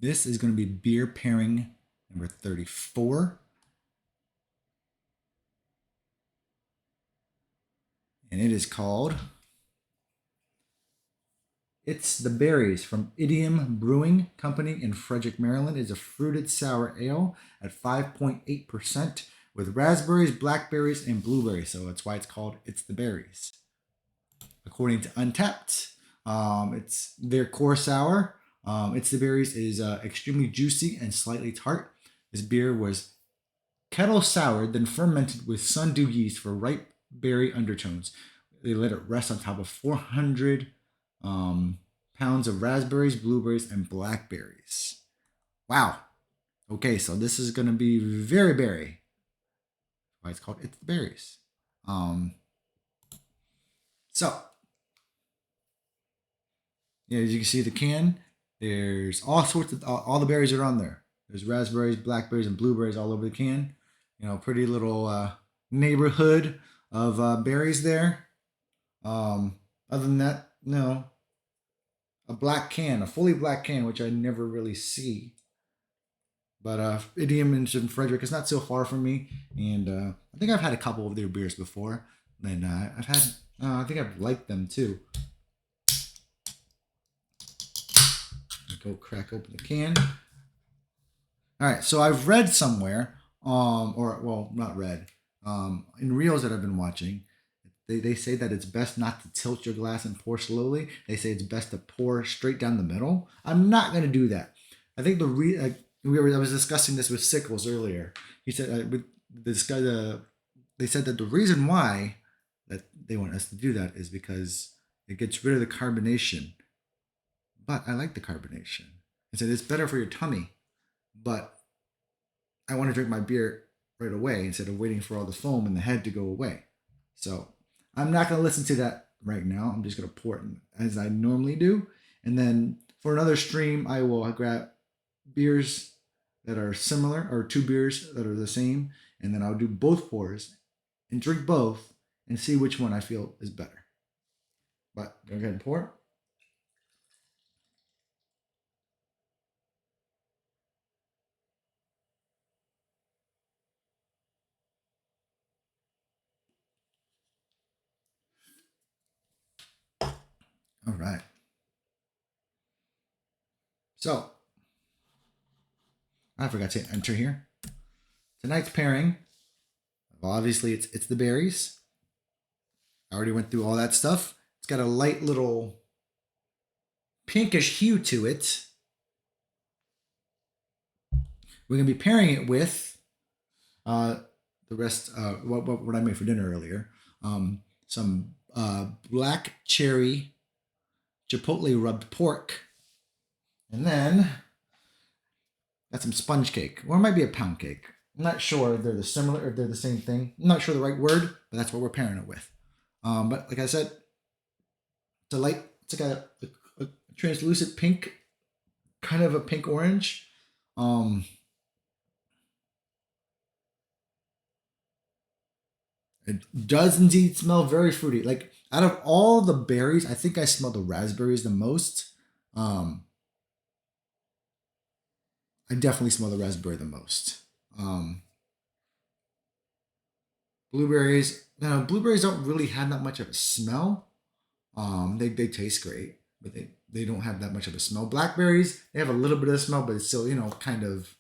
This is going to be beer pairing number 34. And it is called It's the Berries from Idiom Brewing Company in Frederick, Maryland. It's a fruited sour ale at 5.8% with raspberries, blackberries, and blueberries. So that's why it's called It's the Berries. According to Untapped, it's their core sour. It's the Berries is extremely juicy and slightly tart. This beer was kettle soured, then fermented with sundew yeast for ripe berry undertones. They let it rest on top of 400 pounds of raspberries, blueberries, and blackberries. Wow. Okay, so this is going to be very berry. Why it's called It's the Berries. So, yeah, as you can see the can, there's all sorts of all the berries are on there. There's raspberries, blackberries, and blueberries all over the can. You know, pretty little neighborhood of berries there. Other than that, no, a black can, a fully black can, which I never really see. But Idiom in Frederick is not so far from me, and I think I've had a couple of their beers before, and I've had, I think I've liked them too. Go crack open the can. All right, so I've read somewhere, or well, not read, in reels that I've been watching, they say that it's best not to tilt your glass and pour slowly. They say it's best to pour straight down the middle. I'm not going to do that. I think I was discussing this with Sickles earlier. He said with this guy, they said that the reason why that they want us to do that is because it gets rid of the carbonation. But I like the carbonation. He said it's better for your tummy, but I want to drink my beer right away instead of waiting for all the foam in the head to go away. So I'm not going to listen to that right now. I'm just going to pour it as I normally do. And then for another stream, I will grab beers that are similar or two beers that are the same. And then I'll do both pours and drink both and see which one I feel is better. But go ahead and pour. All right. So I forgot to enter here. Tonight's pairing, well, obviously it's the berries. I already went through all that stuff. It's got a light little pinkish hue to it. We're gonna be pairing it with uh, the rest. What I made for dinner earlier. Some black cherry chipotle rubbed pork, and then got some sponge cake, or it might be a pound cake. I'm not sure if they're the similar, if they're the same thing. I'm not sure the right word, but that's what we're pairing it with. But like I said, it's a light. It's like a translucent pink, kind of a pink orange. Um, it does indeed smell very fruity. Like out of all the berries, I think I smell the raspberries the most. Um, I definitely smell the raspberry the most. Um, Blueberries, now blueberries don't really have that much of a smell. They taste great, but they don't have that much of a smell. Blackberries, they have a little bit of smell, but it's still, you know, kind of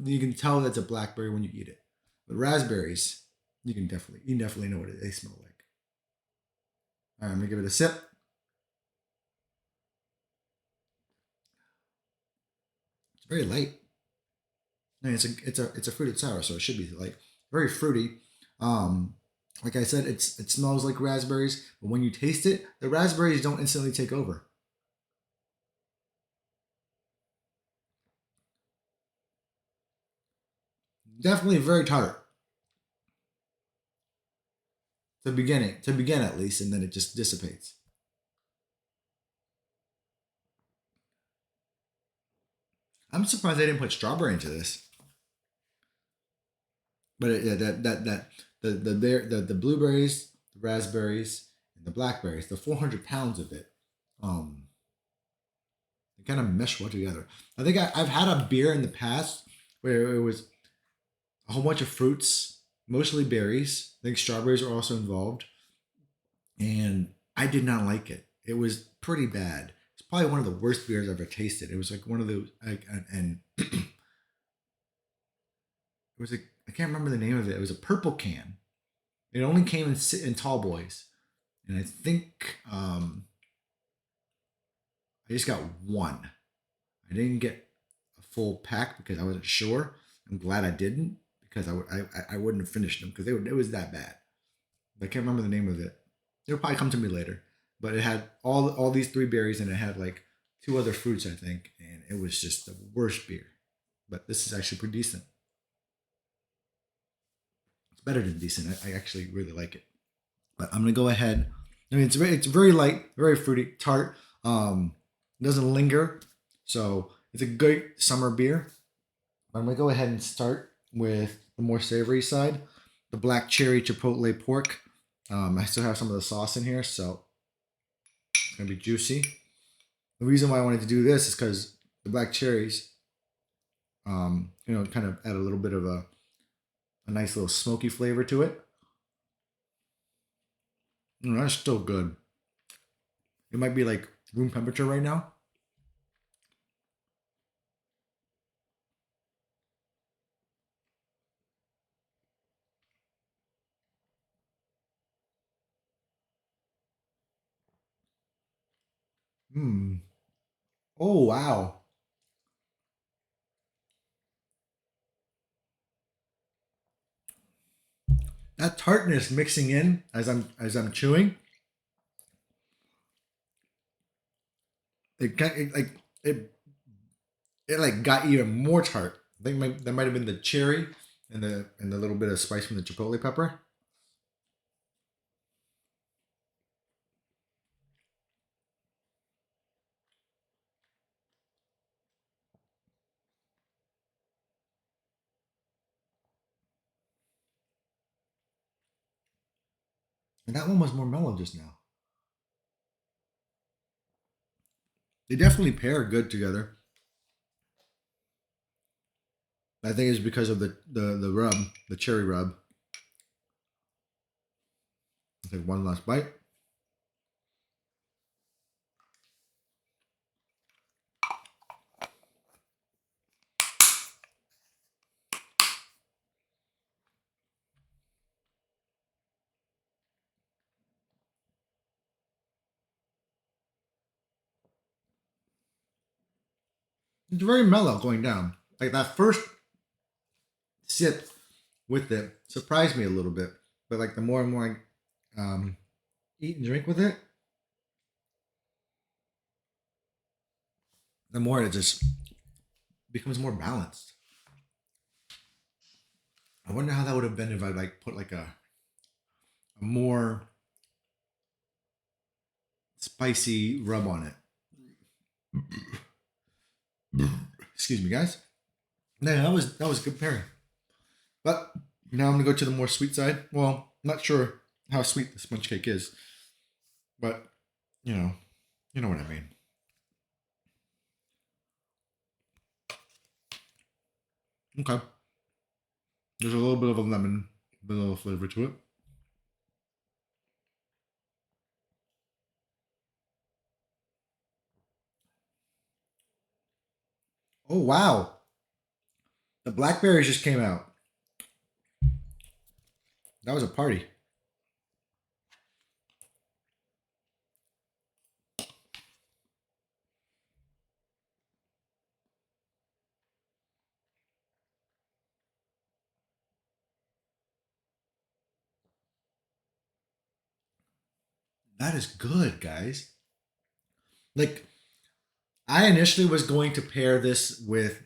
you can tell that's a blackberry when you eat it. But raspberries, you definitely know what they smell like. All right, I'm gonna give it a sip. It's very light. I mean, it's a fruited sour, so it should be like very fruity. Um, like I said, it smells like raspberries, but when you taste it, the raspberries don't instantly take over. Definitely very tart to begin at least, and then it just dissipates. I'm surprised they didn't put strawberry into this, but yeah, the blueberries, the raspberries, and the blackberries, the 400 pounds of it, um, kind of mesh well together. I think I've had a beer in the past where it was a whole bunch of fruits, mostly berries. I think strawberries are also involved, and I did not like it. It was pretty bad. It's probably one of the worst beers I've ever tasted. It was like one of those, like, and it was like I can't remember the name of it. It was a purple can. It only came in tall boys, and I think I just got one. I didn't get a full pack because I wasn't sure. I'm glad I didn't because I wouldn't have finished them because it was that bad. I can't remember the name of it. It'll probably come to me later. But it had all these three berries and it had like two other fruits, I think, and it was just the worst beer. But this is actually pretty decent. It's better than decent. I actually really like it. But I'm gonna go ahead. I mean, it's very light, very fruity, tart. It doesn't linger, so it's a great summer beer. I'm gonna go ahead and start with the more savory side, the black cherry chipotle pork. I still have some of the sauce in here, so it's gonna be juicy. The reason why I wanted to do this is because the black cherries, kind of add a little bit of a nice little smoky flavor to it. That's still good. It might be like room temperature right now. Hmm. Oh wow. That tartness mixing in as I'm chewing, like it it like got even more tart. I think that might have been the cherry and the little bit of spice from the chipotle pepper. And that one was more mellow just now. They definitely pair good together. I think it's because of the rub, the cherry rub. I'll take one last bite. It's very mellow going down. Like that first sip with it surprised me a little bit, but like the more and more I eat and drink with it, the more it just becomes more balanced. I wonder how that would have been if I like put like a more spicy rub on it. Excuse me, guys. Yeah, that was a good pairing. But now I'm gonna go to the more sweet side. Well, not sure how sweet the sponge cake is, but you know, you know what I mean. Okay, there's a little bit of a lemon, vanilla flavor to it. Oh wow, the blackberries just came out. That was a party. That is good, guys. Like I initially was going to pair this with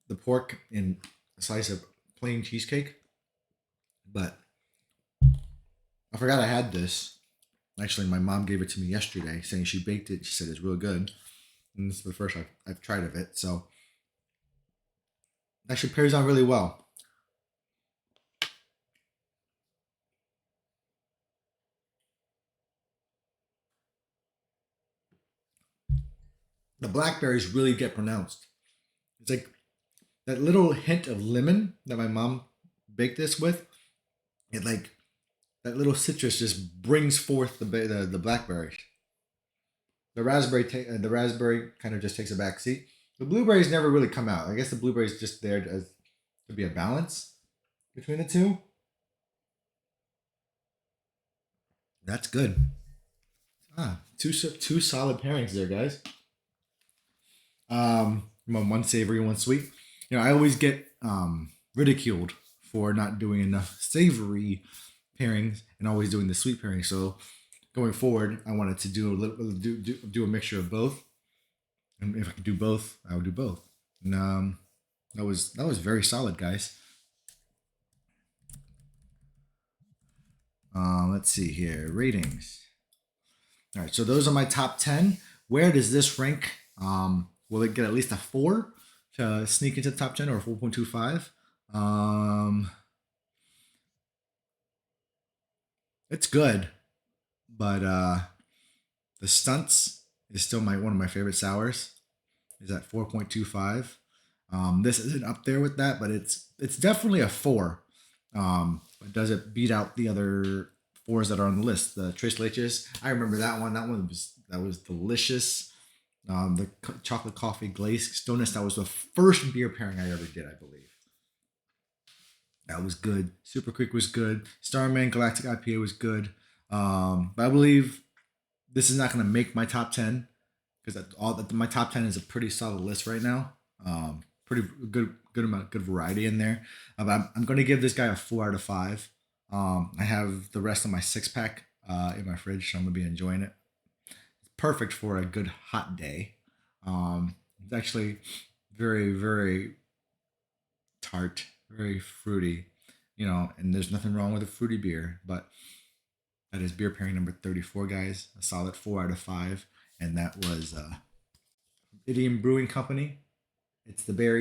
the pork and a slice of plain cheesecake, but I forgot I had this. Actually, my mom gave it to me yesterday, saying she baked it. She said it's real good, and this is the first I've tried of it. So actually pairs on really well. The blackberries really get pronounced. It's like that little hint of lemon that my mom baked this with. It like that little citrus just brings forth the blackberries. The raspberry kind of just takes a back seat. The blueberries never really come out. I guess the blueberries just there to be a balance between the two. That's good. Two solid pairings there, guys. One savory, one sweet. I always get ridiculed for not doing enough savory pairings and always doing the sweet pairing. So going forward, I wanted to do a mixture of both. And if I could do both, I would do both. And that was very solid, guys. Let's see here, ratings. All right, so those are my top 10. Where does this rank? Will it get at least a 4 to sneak into the top 10 or 4.25? It's good, but the stunts is still one of my favorite sours. Is at 4.25. This isn't up there with that, but it's definitely a 4. But does it beat out the other 4s that are on the list? The Tres Leches, I remember that one. That was delicious. The chocolate coffee glaze Stoness, that was the first beer pairing I ever did, I believe. That was good. Super Creek was good. Starman Galactic IPA was good. But I believe this is not going to make my top 10 because my top 10 is a pretty solid list right now. Pretty good variety in there. I'm going to give this guy a 4 out of 5. I have the rest of my 6-pack in my fridge, so I'm going to be enjoying it. It's perfect for a good hot day. It's actually very, very tart, very fruity, and there's nothing wrong with a fruity beer, but that is beer pairing number 34, guys. A solid 4 out of 5. And that was Idiom Brewing Company. It's the berries.